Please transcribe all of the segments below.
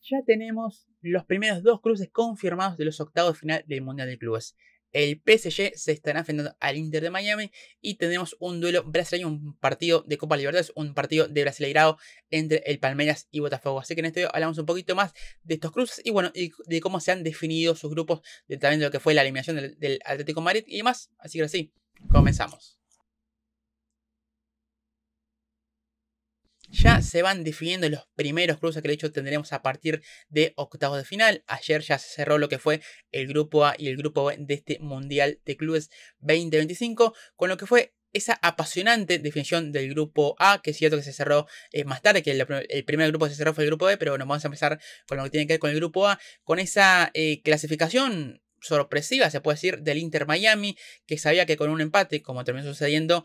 ya tenemos los primeros dos cruces confirmados de los octavos de final del Mundial de Clubes. El PSG se estará enfrentando al Inter de Miami y tenemos un duelo brasileño, un partido de Copa Libertadores, un partido de Brasileirao entre el Palmeiras y Botafogo. Así que en este video hablamos un poquito más de estos cruces y bueno, y de cómo se han definido sus grupos, también de lo que fue la eliminación del Atlético de Madrid y demás. Así que ahora sí, comenzamos. Ya se van definiendo los primeros cruces que de hecho tendremos a partir de octavos de final. Ayer ya se cerró lo que fue el grupo A y el grupo B de este Mundial de Clubes 2025, con lo que fue esa apasionante definición del grupo A, que es cierto que se cerró más tarde, que el primer grupo que se cerró fue el grupo B, pero bueno, vamos a empezar con lo que tiene que ver con el grupo A, con esa clasificación sorpresiva, se puede decir, del Inter Miami, que sabía que con un empate, como terminó sucediendo,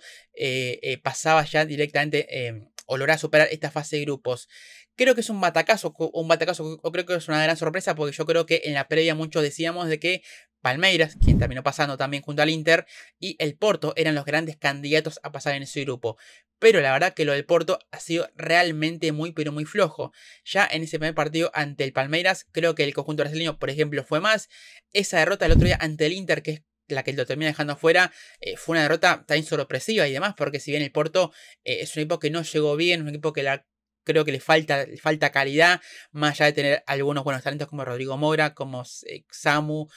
pasaba ya directamente o lograr superar esta fase de grupos. Creo que es un batacazo, o creo que es una gran sorpresa, porque yo creo que en la previa muchos decíamos de que Palmeiras, quien terminó pasando también junto al Inter, y el Porto eran los grandes candidatos a pasar en ese grupo. Pero la verdad que lo del Porto ha sido realmente muy pero muy flojo. Ya en ese primer partido ante el Palmeiras, creo que el conjunto brasileño, por ejemplo, fue más. Esa derrota el otro día ante el Inter, que es la que lo termina dejando afuera, fue una derrota también sorpresiva y demás, porque si bien el Porto es un equipo que no llegó bien, un equipo que creo que le falta calidad, más allá de tener algunos buenos talentos como Rodrigo Moura, como Samu,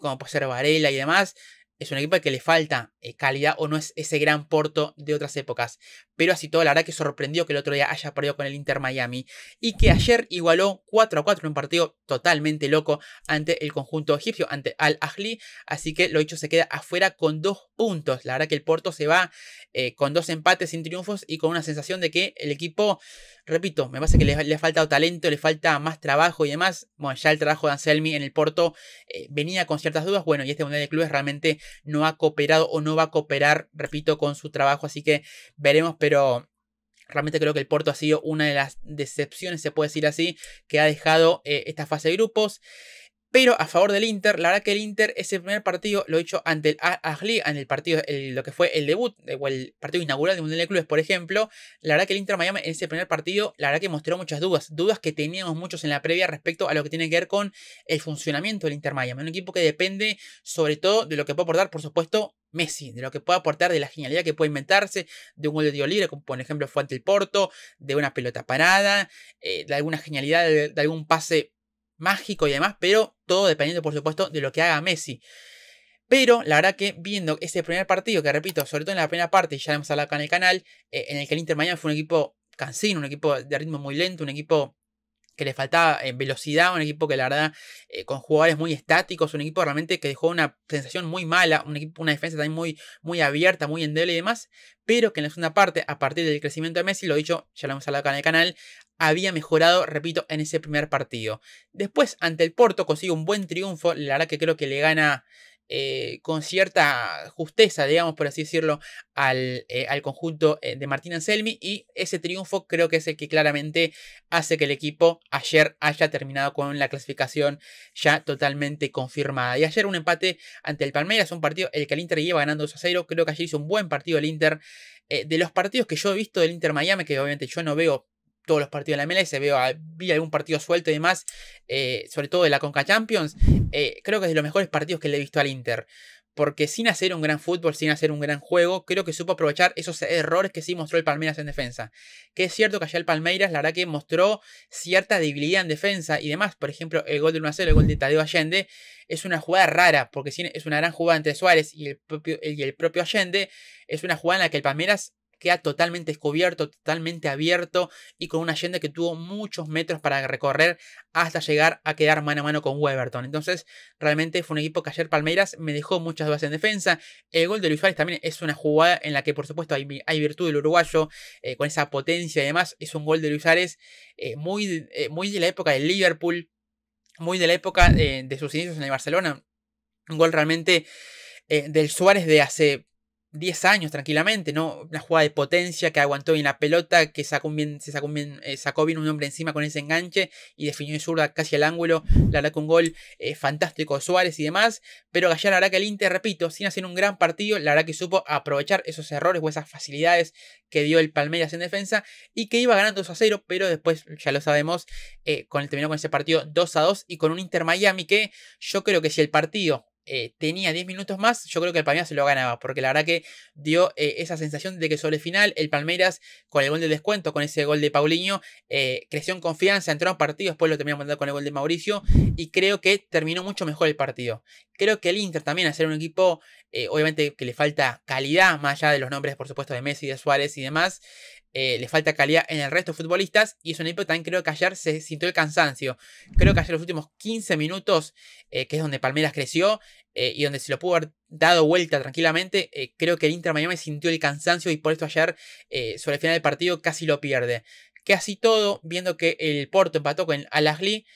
como puede ser Varela y demás. Es un equipo al que le falta calidad o no es ese gran Porto de otras épocas. Pero así todo, la verdad que sorprendió que el otro día haya perdido con el Inter Miami. Y que ayer igualó 4-4 en un partido totalmente loco ante el conjunto egipcio, ante Al Ahly. Así que lo dicho, se queda afuera con 2 puntos. La verdad que el Porto se va con 2 empates sin triunfos y con una sensación de que el equipo, repito, me parece que le ha faltado talento, le falta más trabajo y demás. Bueno, ya el trabajo de Anselmi en el Porto venía con ciertas dudas. Bueno, y este Mundial de Clubes realmente no ha cooperado o no va a cooperar, repito, con su trabajo. Así que veremos, pero realmente creo que el Porto ha sido una de las decepciones, se puede decir así, que ha dejado esta fase de grupos. Pero a favor del Inter, la verdad que el Inter ese primer partido lo hizo ante el Al-Ahly, en el partido, lo que fue el debut, o el partido inaugural del Mundial de Clubes, por ejemplo. La verdad que el Inter Miami en ese primer partido, la verdad que mostró muchas dudas que teníamos muchos en la previa respecto a lo que tiene que ver con el funcionamiento del Inter Miami. Un equipo que depende sobre todo de lo que puede aportar, por supuesto, Messi, de lo que puede aportar, de la genialidad que puede inventarse, de un gol de tiro libre, como por ejemplo fue ante el Porto, de una pelota parada, de alguna genialidad, de algún pase mágico y demás, pero todo dependiendo por supuesto de lo que haga Messi. Pero la verdad que viendo ese primer partido, que repito, sobre todo en la primera parte, y ya hemos hablado acá en el canal, en el que el Inter Miami fue un equipo cansino, un equipo de ritmo muy lento, un equipo que le faltaba velocidad, un equipo que la verdad con jugadores muy estáticos, un equipo realmente que dejó una sensación muy mala, una defensa también muy abierta, muy endeble y demás, pero que en la segunda parte, a partir del crecimiento de Messi, lo dicho, ya lo hemos hablado acá en el canal, había mejorado, repito, en ese primer partido. Después, ante el Porto, consigue un buen triunfo, la verdad que creo que le gana con cierta justeza, digamos, por así decirlo, al conjunto de Martín Anselmi, y ese triunfo creo que es el que claramente hace que el equipo ayer haya terminado con la clasificación ya totalmente confirmada. Y ayer un empate ante el Palmeiras, un partido el que el Inter lleva ganando 2-0, creo que ayer hizo un buen partido el Inter. De los partidos que yo he visto del Inter Miami, que obviamente yo no veo todos los partidos de la MLS, vi algún partido suelto y demás, sobre todo de la Conca Champions, creo que es de los mejores partidos que le he visto al Inter. Porque sin hacer un gran fútbol, sin hacer un gran juego, creo que supo aprovechar esos errores que sí mostró el Palmeiras en defensa. Que es cierto que allá el Palmeiras, la verdad que mostró cierta debilidad en defensa y demás. Por ejemplo, el gol de 1-0, el gol de Tadeo Allende, es una jugada rara, porque es una gran jugada entre Suárez y el propio Allende. Es una jugada en la que el Palmeiras queda totalmente descubierto, totalmente abierto y con un Allende que tuvo muchos metros para recorrer hasta llegar a quedar mano a mano con Weberton. Entonces realmente fue un equipo que ayer Palmeiras me dejó muchas dudas en defensa. El gol de Luis Suárez también es una jugada en la que por supuesto hay virtud del uruguayo, con esa potencia y demás. Es un gol de Luis Suárez muy de la época del Liverpool, muy de la época de sus inicios en el Barcelona. Un gol realmente del Suárez de hace 10 años tranquilamente, ¿no? Una jugada de potencia que aguantó bien la pelota, que sacó bien un hombre encima con ese enganche y definió de zurda casi al ángulo. La verdad que un gol fantástico de Suárez y demás. Pero Gallar, la verdad que el Inter, repito, sin hacer un gran partido, la verdad que supo aprovechar esos errores o esas facilidades que dio el Palmeiras en defensa y que iba ganando 2-0, pero después, ya lo sabemos, terminó con ese partido 2-2 y con un Inter Miami que yo creo que si el partido tenía 10 minutos más, yo creo que el Palmeiras se lo ganaba, porque la verdad que dio esa sensación de que sobre el final el Palmeiras, con el gol del descuento, con ese gol de Paulinho, creció en confianza, entró en partido, después lo terminó mandando con el gol de Mauricio, y creo que terminó mucho mejor el partido. Creo que el Inter también, al ser un equipo, obviamente que le falta calidad, más allá de los nombres, por supuesto, de Messi, de Suárez y demás, le falta calidad en el resto de futbolistas, y es un equipo también creo que ayer se sintió el cansancio. Creo que ayer los últimos 15 minutos, que es donde Palmeiras creció, y donde se lo pudo haber dado vuelta tranquilamente, creo que el Inter Miami sintió el cansancio y por esto ayer, sobre el final del partido, casi lo pierde. Que así todo, viendo que el Porto empató con el Al-Ahly,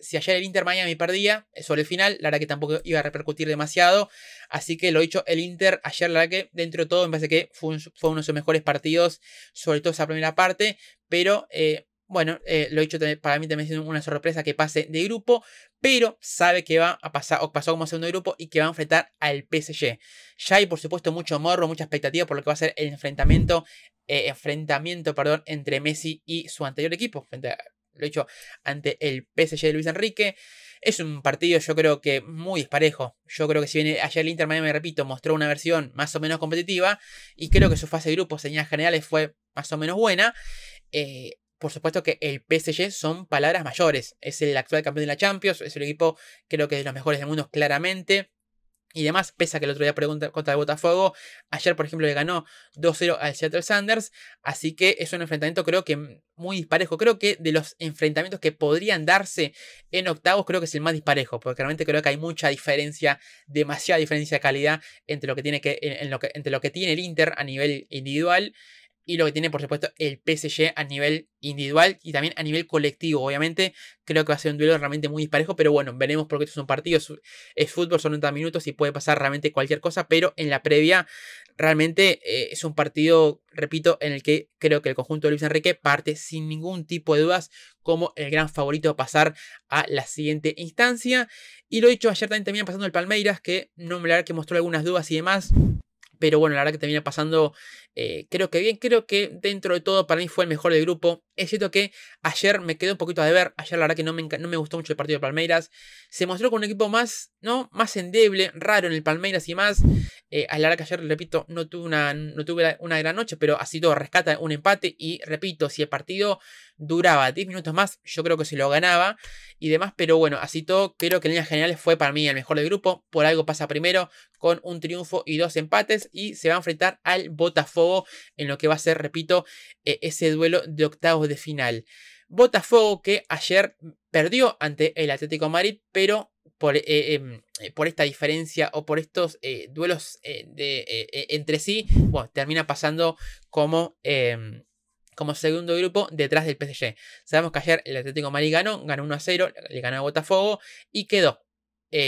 si ayer el Inter Miami perdía sobre el final, la verdad que tampoco iba a repercutir demasiado. Así que lo dicho, el Inter ayer, la verdad que dentro de todo, me parece que fue uno de sus mejores partidos, sobre todo esa primera parte. Pero bueno, lo dicho, para mí también es una sorpresa que pase de grupo, pero sabe que va a pasar, o pasó como segundo grupo, y que va a enfrentar al PSG. Ya hay, por supuesto, mucho morro, mucha expectativa por lo que va a ser el enfrentamiento, entre Messi y su anterior equipo, lo dicho, ante el PSG de Luis Enrique. Es un partido, yo creo que muy disparejo. Yo creo que si viene ayer el Inter Miami, me repito, mostró una versión más o menos competitiva, y creo que su fase de grupos en líneas generales fue más o menos buena. Por supuesto que el PSG son palabras mayores. Es el actual campeón de la Champions. Es el equipo, creo que de los mejores del mundo, claramente. Y demás, pese a que el otro día contra el Botafogo, ayer por ejemplo le ganó 2-0 al Seattle Sounders. Así que es un enfrentamiento, creo que muy disparejo. Creo que de los enfrentamientos que podrían darse en octavos, creo que es el más disparejo, porque realmente creo que hay mucha diferencia, demasiada diferencia de calidad entre lo que tiene, entre lo que tiene el Inter a nivel individual y lo que tiene, por supuesto, el PSG a nivel individual y también a nivel colectivo. Obviamente, creo que va a ser un duelo realmente muy disparejo, pero bueno, veremos, porque esto es un partido, es fútbol, son 90 minutos y puede pasar realmente cualquier cosa, pero en la previa, realmente es un partido, repito, en el que creo que el conjunto de Luis Enrique parte sin ningún tipo de dudas como el gran favorito a pasar a la siguiente instancia. Y lo dicho, ayer también termina pasando el Palmeiras, que no me la verdad que mostró algunas dudas y demás. Pero bueno, la verdad que termina pasando, creo que bien. Creo que dentro de todo para mí fue el mejor del grupo. Es cierto que ayer me quedé un poquito a deber. Ayer la verdad que no me gustó mucho el partido de Palmeiras. Se mostró con un equipo más, ¿no? Más endeble, raro en el Palmeiras y más. A la verdad que ayer, repito, no tuve una gran noche, pero así todo rescata un empate. Y repito, si el partido duraba 10 minutos más, yo creo que se lo ganaba y demás. Pero bueno, así todo, creo que en líneas generales fue para mí el mejor del grupo. Por algo pasa primero con un triunfo y 2 empates, y se va a enfrentar al Botafogo en lo que va a ser, repito, ese duelo de octavos de final. Botafogo que ayer perdió ante el Atlético de Madrid, pero por esta diferencia o por estos duelos entre sí, bueno, termina pasando como segundo grupo detrás del PSG. Sabemos que ayer el Atlético de Madrid ganó 1-0, le ganó a Botafogo y quedó.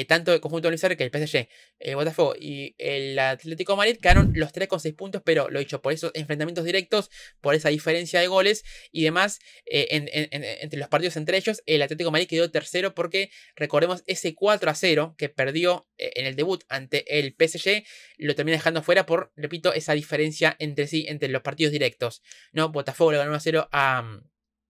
Tanto el conjunto de Luis Enrique, el PSG, el Botafogo y el Atlético de Madrid quedaron los 3 con 6 puntos, pero lo dicho, por esos enfrentamientos directos, por esa diferencia de goles y demás, entre los partidos entre ellos, el Atlético de Madrid quedó tercero, porque recordemos ese 4-0 que perdió en el debut ante el PSG, lo termina dejando fuera por, repito, esa diferencia entre sí, entre los partidos directos, ¿no? Botafogo le ganó 1-0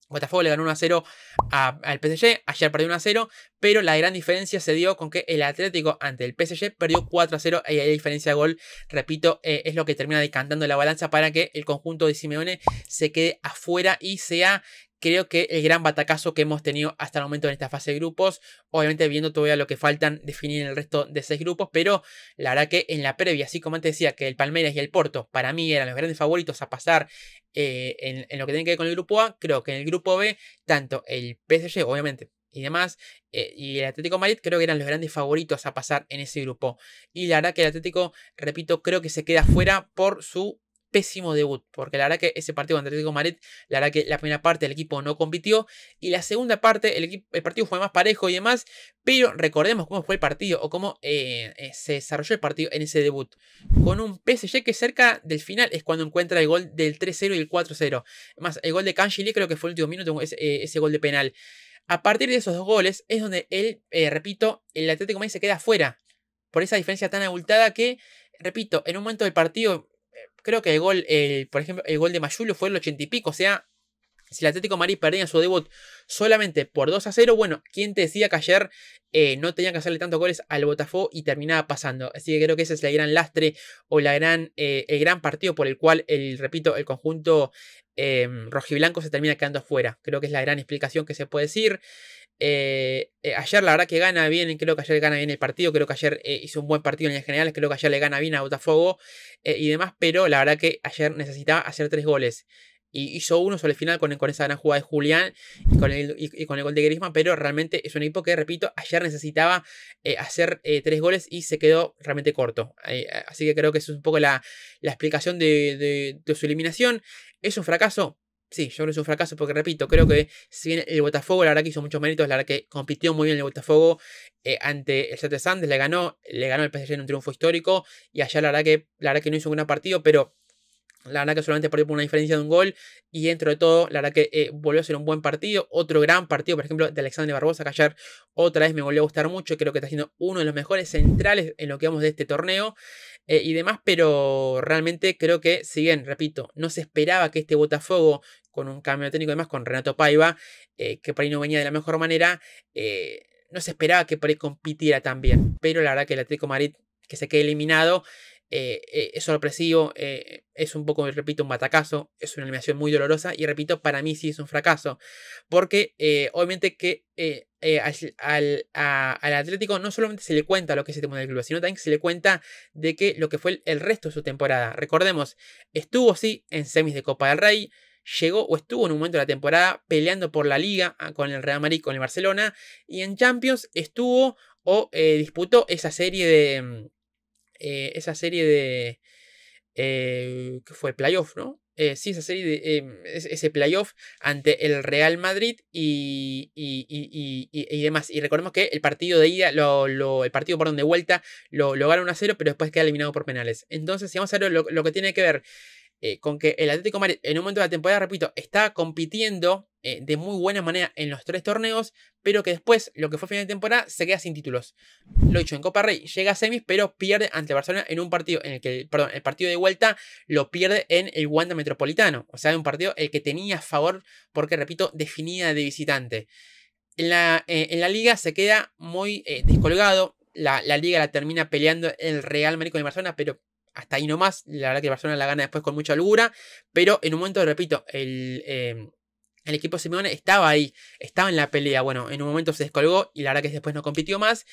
Botafogo le ganó 1-0 al PSG, ayer perdió 1-0, pero la gran diferencia se dio con que el Atlético ante el PSG perdió 4-0, y ahí la diferencia de gol, repito, es lo que termina decantando la balanza para que el conjunto de Simeone se quede afuera y sea, creo que, el gran batacazo que hemos tenido hasta el momento en esta fase de grupos. Obviamente viendo todavía lo que faltan definir en el resto de 6 grupos, pero la verdad que en la previa, así como antes decía que el Palmeiras y el Porto para mí eran los grandes favoritos a pasar en lo que tiene que ver con el grupo A, creo que en el grupo B, tanto el PSG, obviamente, y demás, y el Atlético de Madrid creo que eran los grandes favoritos a pasar en ese grupo. Y la verdad que el Atlético, repito, creo que se queda fuera por su pésimo debut, porque la verdad que ese partido contra Atlético de Madrid, la verdad que la primera parte el equipo no compitió y la segunda parte el partido fue más parejo y demás, pero recordemos cómo fue el partido o cómo se desarrolló el partido en ese debut, con un PSG que cerca del final es cuando encuentra el gol del 3-0 y el 4-0, además el gol de Kanji Lee creo que fue el último minuto, ese gol de penal. A partir de esos dos goles es donde él, repito, el Atlético de Madrid se queda fuera por esa diferencia tan abultada que, repito, en un momento del partido, creo que el gol, por ejemplo, el gol de Mayulo fue el 80 y pico, o sea, si el Atlético de Madrid perdía su debut solamente por 2-0, bueno, ¿quién te decía que ayer no tenían que hacerle tantos goles al Botafogo y terminaba pasando? Así que creo que ese es el gran lastre o el gran partido por el cual, repito, el conjunto rojiblanco se termina quedando fuera. Creo que es la gran explicación que se puede decir. Ayer la verdad que gana bien, creo que ayer gana bien el partido, creo que ayer hizo un buen partido en general, creo que ayer le gana bien a Botafogo y demás, pero la verdad que ayer necesitaba hacer 3 goles. Y hizo uno sobre el final con esa gran jugada de Julián y con el gol de Griezmann, pero realmente es un equipo que, repito, ayer necesitaba hacer 3 goles y se quedó realmente corto. Así que creo que eso es un poco la explicación de su eliminación. ¿Es un fracaso? Sí, yo creo que es un fracaso porque, repito, creo que si bien el Botafogo, la verdad que hizo muchos méritos, la verdad que compitió muy bien el Botafogo ante el Seattle Sounders, le ganó el PSG en un triunfo histórico y ayer la verdad que no hizo un gran partido, pero la verdad que solamente perdió por una diferencia de un gol y dentro de todo, la verdad que volvió a ser un buen partido. Otro gran partido, por ejemplo, de Alexander Barbosa, que ayer otra vez me volvió a gustar mucho. Creo que está siendo uno de los mejores centrales en lo que vamos de este torneo y demás, pero realmente creo que, si bien, repito, no se esperaba que este Botafogo, con un cambio técnico y demás, con Renato Paiva, que por ahí no venía de la mejor manera, no se esperaba que por ahí compitiera tan bien. Pero la verdad que el Atlético de Madrid, que se quede eliminado, es sorpresivo, es un poco, repito, un batacazo, es una eliminación muy dolorosa y repito, para mí sí es un fracaso, porque obviamente que al Atlético no solamente se le cuenta lo que es este Mundial de Clubes, sino también se le cuenta de que lo que fue el resto de su temporada. Recordemos, estuvo sí en semis de Copa del Rey, llegó o estuvo en un momento de la temporada peleando por la Liga con el Real Madrid, con el Barcelona, y en Champions estuvo o disputó esa serie de ¿qué fue? Playoff, ¿no? Sí, esa serie ese playoff ante el Real Madrid y demás. Y recordemos que el partido de ida, el partido por donde vuelta, lo gana 1-0, pero después queda eliminado por penales. Entonces, si vamos a ver lo que tiene que ver con que el Atlético de Madrid en un momento de la temporada, repito, está compitiendo de muy buena manera en los 3 torneos, pero que después, lo que fue final de temporada, se queda sin títulos. Lo dicho, en Copa Rey llega a semis, pero pierde ante Barcelona en un partido en el que, perdón, el partido de vuelta lo pierde en el Wanda Metropolitano. O sea, un partido el que tenía a favor, porque, repito, definida de visitante. En la liga se queda muy descolgado. La liga la termina peleando el Real Madrid con el Barcelona, pero hasta ahí nomás. La verdad que el Barcelona la gana después con mucha holgura. Pero en un momento, repito, el equipo Simeone estaba ahí, estaba en la pelea. Bueno, en un momento se descolgó y la verdad que después no compitió más.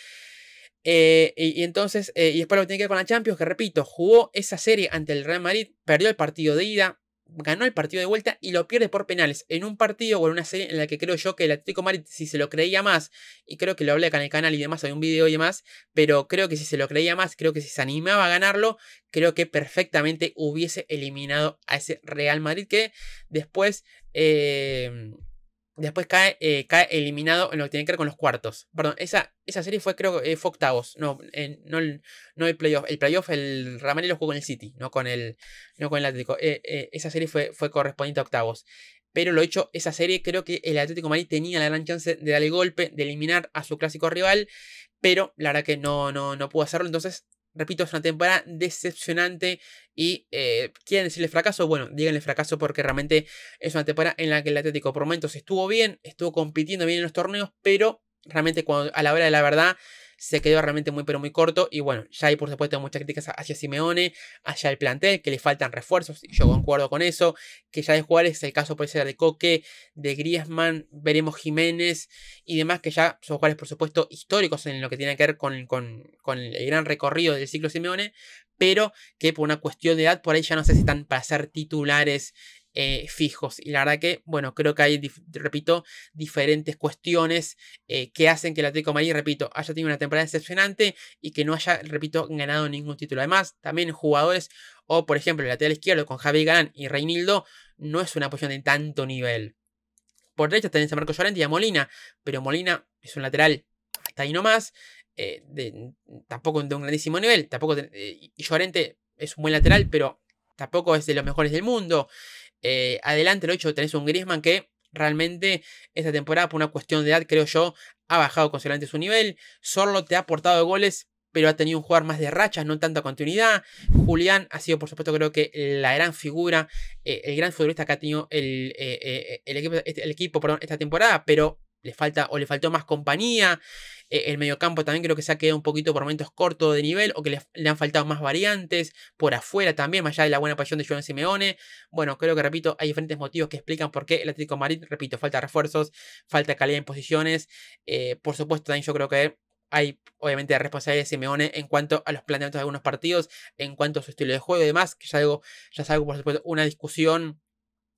Y entonces, y después lo que tiene que ver con la Champions, que repito, jugó esa serie ante el Real Madrid, perdió el partido de ida, ganó el partido de vuelta y lo pierde por penales en un partido o en una serie en la que creo yo que el Atlético de Madrid, si se lo creía más, y creo que lo hablé acá en el canal y demás, hay un video y demás, pero creo que si se lo creía más, creo que si se animaba a ganarlo, creo que perfectamente hubiese eliminado a ese Real Madrid que después cae eliminado en lo que tiene que ver con los cuartos. Perdón, esa serie fue, creo, fue octavos. No el playoff. El playoff el Real Madrid lo jugó con el City, no con el Atlético. Esa serie fue correspondiente a octavos. Pero lo hecho, esa serie creo que el Atlético de Madrid tenía la gran chance de darle golpe, de eliminar a su clásico rival. Pero la verdad que no pudo hacerlo. Entonces, repito, es una temporada decepcionante y ¿quieren decirle fracaso? Bueno, díganle fracaso porque realmente es una temporada en la que el Atlético por momentos estuvo bien, estuvo compitiendo bien en los torneos, pero realmente a la hora de la verdad se quedó realmente muy pero muy corto y bueno, ya hay por supuesto muchas críticas hacia Simeone, hacia el plantel, que le faltan refuerzos, y yo concuerdo con eso, que ya de jugadores, el caso puede ser de Coque, de Griezmann, veremos Jiménez y demás, que ya son jugadores por supuesto históricos en lo que tiene que ver con el gran recorrido del ciclo Simeone, pero que por una cuestión de edad por ahí ya no sé si están para ser titulares fijos. Y la verdad que, bueno, creo que hay, repito, diferentes cuestiones que hacen que el Atlético de Madrid, repito, haya tenido una temporada decepcionante y que no haya, repito, ganado ningún título. Además, también jugadores O, por ejemplo, el lateral izquierdo con Javi Galán y Reinildo no es una posición de tanto nivel. Por derecha tenés a Marco Llorente y a Molina, pero Molina es un lateral hasta ahí nomás, tampoco de un grandísimo nivel, y Llorente es un buen lateral, pero tampoco es de los mejores del mundo. Adelante, lo hecho, tenés un Griezmann que realmente esta temporada, por una cuestión de edad, creo yo, ha bajado considerablemente su nivel. Sorlo te ha aportado goles, pero ha tenido un jugador más de rachas, no tanta continuidad. Julián ha sido, por supuesto, creo que la gran figura, el gran futbolista que ha tenido el equipo esta temporada, pero le faltó más compañía. El mediocampo también creo que se ha quedado un poquito por momentos corto de nivel, o que le han faltado más variantes. Por afuera también, más allá de la buena pasión de Joan Simeone. Bueno, creo que, repito, hay diferentes motivos que explican por qué el Atlético de Madrid, repito, falta refuerzos, falta calidad en posiciones. Por supuesto, también yo creo que hay, obviamente, responsabilidad de Simeone en cuanto a los planteamientos de algunos partidos, en cuanto a su estilo de juego y demás, que ya es algo, por supuesto, una discusión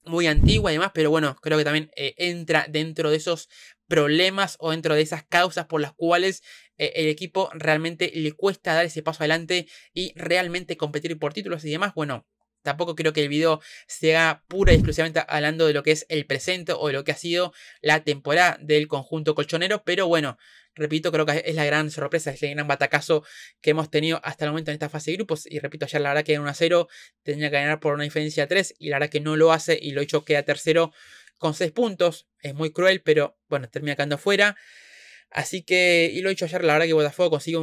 muy antigua y demás, pero bueno, creo que también entra dentro de esos problemas o dentro de esas causas por las cuales el equipo realmente le cuesta dar ese paso adelante y realmente competir por títulos y demás. Bueno, tampoco creo que el video sea pura y exclusivamente hablando de lo que es el presente o de lo que ha sido la temporada del conjunto colchonero, pero bueno, repito, creo que es la gran sorpresa, es el gran batacazo que hemos tenido hasta el momento en esta fase de grupos. Y repito, ayer la verdad que en 1-0 tenía que ganar por una diferencia de 3 y la verdad que no lo hace y lo hecho queda tercero con 6 puntos. Es muy cruel, pero bueno, termina quedando fuera. Así que, y lo he dicho ayer, la verdad que Botafogo consigue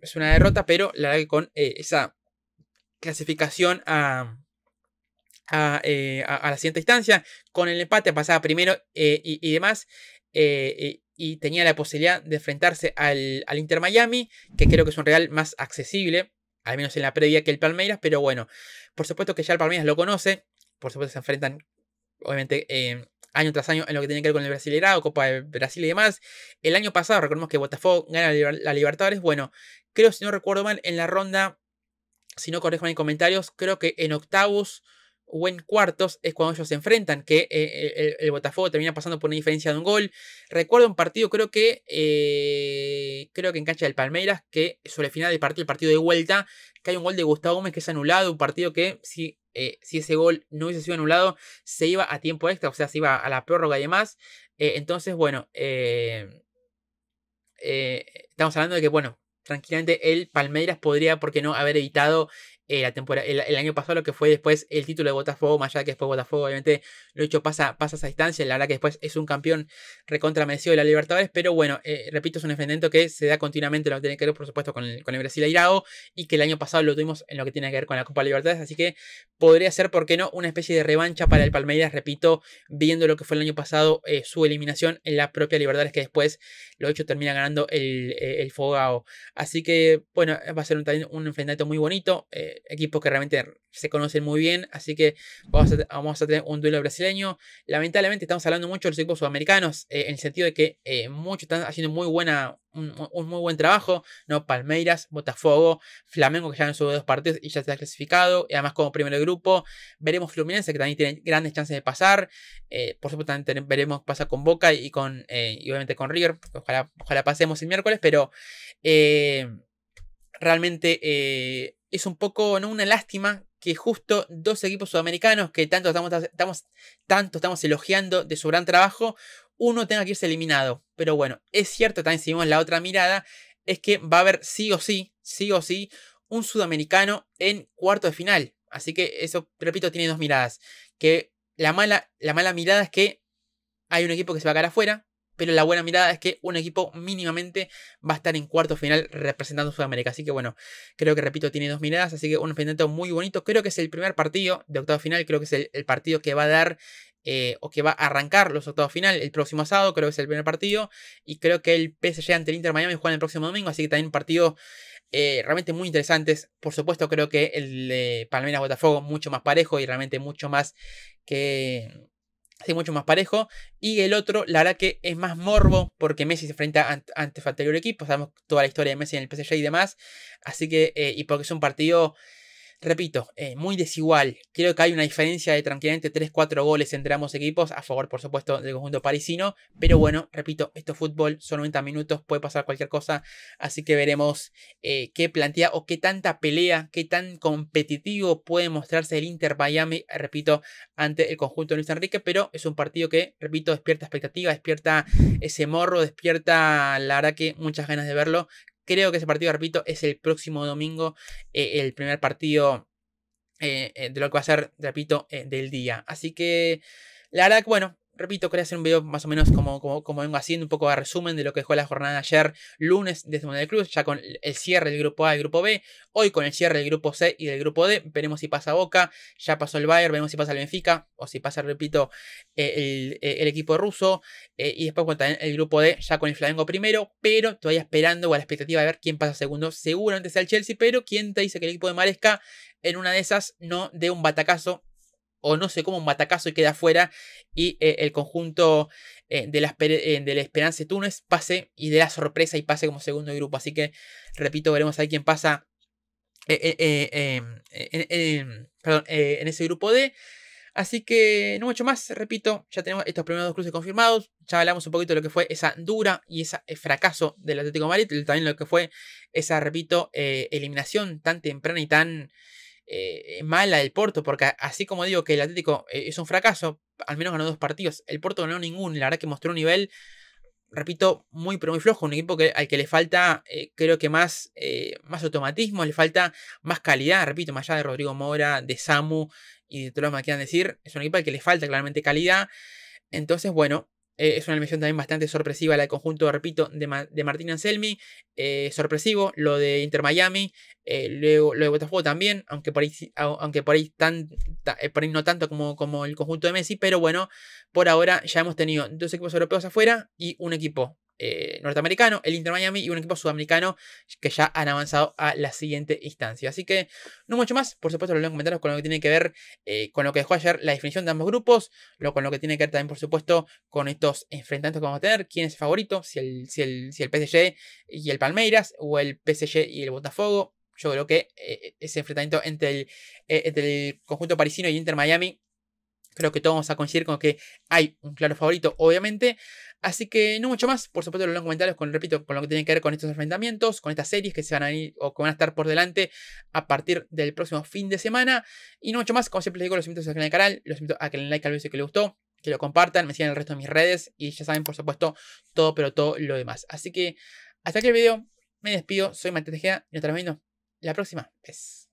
es una derrota, pero la verdad que con esa clasificación a la siguiente instancia, con el empate pasaba primero y demás. Y tenía la posibilidad de enfrentarse al Inter Miami, que creo que es un rival más accesible, al menos en la previa, que el Palmeiras, pero bueno, por supuesto que ya el Palmeiras lo conoce, por supuesto se enfrentan, obviamente, año tras año en lo que tiene que ver con el Brasileirao, Copa de Brasil y demás. El año pasado, recordemos que Botafogo gana la Libertadores, bueno, creo, si no recuerdo mal, en la ronda, si no corrijo en comentarios, creo que en octavos o en cuartos es cuando ellos se enfrentan, que el Botafogo termina pasando por una diferencia de un gol. Recuerdo un partido, creo que en cancha del Palmeiras, que sobre el final del partido, el partido de vuelta, que hay un gol de Gustavo Gómez que es anulado, un partido que si ese gol no hubiese sido anulado, se iba a tiempo extra, o sea, se iba a la prórroga y demás. Entonces, bueno, estamos hablando de que, bueno, tranquilamente el Palmeiras podría, ¿por qué no?, haber evitado la temporada, el año pasado lo que fue después el título de Botafogo, más allá de que después Botafogo obviamente lo hecho pasa a esa distancia, la verdad que después es un campeón recontra merecido de la Libertadores, pero bueno, repito, es un enfrentamiento que se da continuamente, lo que tiene que ver por supuesto con el Brasileirao, y que el año pasado lo tuvimos en lo que tiene que ver con la Copa Libertadores, así que podría ser, ¿por qué no?, una especie de revancha para el Palmeiras, repito, viendo lo que fue el año pasado su eliminación en la propia Libertadores, que después lo hecho termina ganando el Fogao. Así que bueno, va a ser un enfrentamiento muy bonito, equipos que realmente se conocen muy bien, así que vamos a tener un duelo brasileño. Lamentablemente estamos hablando mucho de los equipos sudamericanos, en el sentido de que muchos están haciendo un muy buen trabajo, ¿no? Palmeiras, Botafogo, Flamengo, que ya han subido 2 partidos y ya se ha clasificado, y además como primero de grupo. Veremos Fluminense, que también tiene grandes chances de pasar. Por supuesto también veremos qué pasa con Boca y obviamente con River. Ojalá pasemos el miércoles, pero realmente es un poco, ¿no?, una lástima que justo 2 equipos sudamericanos que tanto estamos elogiando de su gran trabajo, uno tenga que irse eliminado. Pero bueno, es cierto, también si vemos la otra mirada, es que va a haber sí o sí, un sudamericano en cuarto de final. Así que eso, repito, tiene 2 miradas. Que la mala mirada es que hay un equipo que se va a quedar afuera, pero la buena mirada es que un equipo mínimamente va a estar en cuarto final representando a Sudamérica. Así que bueno, creo que, repito, tiene 2 miradas. Así que un enfrentamiento muy bonito. Creo que es el primer partido de octavo final. Creo que es el partido que va a dar o que va a arrancar los octavos final el próximo sábado. Creo que es el primer partido. Y creo que el PSG ante el Inter Miami juega el próximo domingo. Así que también un partido realmente muy interesantes. Por supuesto, creo que el de Palmeiras Botafogo mucho más parejo y realmente mucho más mucho más parejo. Y el otro, la verdad que es más morbo, porque Messi se enfrenta ante su anterior equipo. Sabemos toda la historia de Messi en el PSG y demás. Así que, y porque es un partido repito, muy desigual. Creo que hay una diferencia de tranquilamente 3-4 goles entre ambos equipos, a favor por supuesto del conjunto parisino, pero bueno, repito, esto es fútbol, son 90 minutos, puede pasar cualquier cosa, así que veremos qué plantea o qué tanta pelea, qué tan competitivo puede mostrarse el Inter Miami, repito, ante el conjunto de Luis Enrique, pero es un partido que, repito, despierta expectativa, despierta ese morro, despierta la verdad que muchas ganas de verlo. Creo que ese partido, repito, es el próximo domingo, el primer partido de lo que va a ser, repito, del día. Así que, la verdad que, bueno, repito, quería hacer un video más o menos como vengo haciendo, un poco de resumen de lo que fue la jornada de ayer, lunes, de este Mundial de Clubes, ya con el cierre del grupo A y el grupo B, hoy con el cierre del grupo C y del grupo D, veremos si pasa Boca, ya pasó el Bayern, veremos si pasa el Benfica, o si pasa, repito, el equipo ruso, y después bueno, también el grupo D, ya con el Flamengo primero, pero todavía esperando o a la expectativa de ver quién pasa segundo, seguramente sea el Chelsea, pero quién te dice que el equipo de Maresca en una de esas no dé un batacazo, o no sé cómo un batacazo y queda afuera, y el conjunto de la Esperanza de Túnez pase y de la sorpresa y pase como segundo de grupo. Así que, repito, veremos ahí quién pasa en ese grupo D. Así que no mucho más, repito, ya tenemos estos primeros 2 cruces confirmados, ya hablamos un poquito de lo que fue esa dura y ese fracaso del Atlético de Madrid, también lo que fue esa, repito, eliminación tan temprana y tan mala del Porto, porque así como digo que el Atlético es un fracaso, al menos ganó 2 partidos, el Porto ganó ninguno, la verdad que mostró un nivel, repito, muy pero muy flojo, un equipo al que le falta, creo que más automatismo, le falta más calidad, repito, más allá de Rodrigo Mora, de Samu y de todo lo que me quieran decir, es un equipo al que le falta claramente calidad, entonces bueno, es una eliminación también bastante sorpresiva la del conjunto, repito, de Martín Anselmi. Sorpresivo lo de Inter Miami. Luego lo de Botafogo también, aunque por ahí no tanto como el conjunto de Messi. Pero bueno, por ahora ya hemos tenido 2 equipos europeos afuera y un equipo norteamericano, el Inter Miami, y un equipo sudamericano que ya han avanzado a la siguiente instancia. Así que no mucho más, por supuesto lo leo en comentarios con lo que tiene que ver con lo que dejó ayer la definición de ambos grupos, con lo que tiene que ver también por supuesto con estos enfrentamientos que vamos a tener, quién es el favorito, si el PSG y el Palmeiras o el PSG y el Botafogo. Yo creo que ese enfrentamiento entre el conjunto parisino y Inter Miami, creo que todos vamos a coincidir con que hay un claro favorito, obviamente. Así que no mucho más. Por supuesto, lo leo en comentarios repito, con lo que tiene que ver con estos enfrentamientos, con estas series que se van a ir o que van a estar por delante a partir del próximo fin de semana. Y no mucho más. Como siempre les digo, los invito a suscribirse al canal, los invito a que le den like al video si les gustó, que lo compartan, me sigan en el resto de mis redes y ya saben, por supuesto, todo, pero todo lo demás. Así que hasta aquí el video. Me despido. Soy Matías Tejeda y nos estamos viendo la próxima vez.